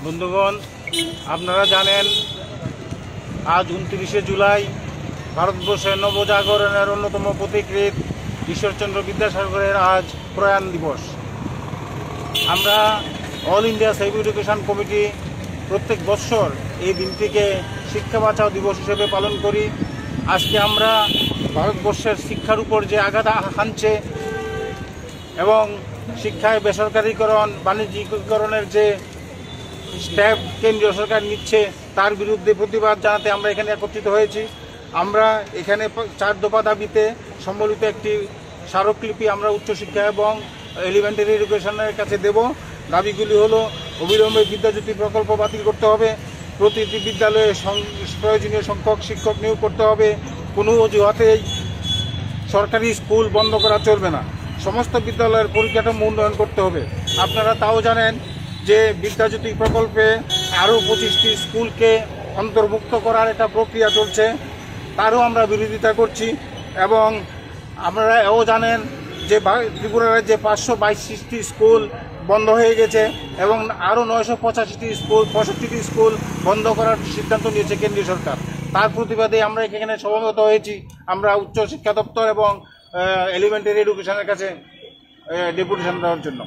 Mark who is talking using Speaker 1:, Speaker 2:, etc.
Speaker 1: বন্ধুগণ, আপনারা জানেন আজ 29শে জুলাই ভারতবর্ষের নবজাগরণের অন্যতম পথিকৃৎ ঈশ্বরচন্দ্র বিদ্যাসাগরের আজ প্রয়াণ দিবস। আমরা all India save education committee প্রত্যেক বৎসর এই দিনটিকে শিক্ষা বাঁচাও দিবস হিসেবে পালন করি। আজকে আমরা ভারতবর্ষের শিক্ষার উপর যে আঘাত হানছে এবং শিক্ষায় বেসরকারীকরণ, বাণিজ্যিকীকরণের যে স্টেপ কেন্দ্রীয় সরকার নিচ্ছে তার বিরুদ্ধে প্রতিবাদ জানাতে আমরা এখানে একত্রিত হয়েছি। আমরা এখানে 4 দফা দাবিতে সম্বলিত একটি স্মারকলিপি আমরা উচ্চশিক্ষা এবং এলিমেন্টারি এডুকেশনের কাছে দেব। দাবিগুলি হলো: অবিলম্বে বিদ্যাজ্যোতি প্রকল্প বাতিল করতে হবে, প্রতিটি বিদ্যালয়ে প্রয়োজনীয় সংখ্যক শিক্ষক নিয়োগ করতে হবে, কোনো অজুহাতেই সরকারি স্কুল বন্ধ করা চলবে না, সমস্ত বিদ্যালয়ের পরিকাঠামো উন্নয়ন করতে হবে। আপনারা তাও জানেন যে বিদ্যাজ্যোতি প্রকল্পে আরও 25টি স্কুলকে অন্তর্ভুক্ত করার একটা প্রক্রিয়া চলছে, তারও আমরা বিরোধিতা করছি। এবং আপনারা এও জানেন যে ত্রিপুরা রাজ্যে 522টি স্কুল বন্ধ হয়ে গেছে এবং আরও 965টি স্কুল বন্ধ করার সিদ্ধান্ত নিয়েছে কেন্দ্রীয় সরকার। তার প্রতিবাদে আমরা এখানে সমবেত হয়েছি। আমরা উচ্চশিক্ষা দপ্তর এবং এলিমেন্টারি এডুকেশনের কাছে ডেপুটেশন দেওয়ার জন্য।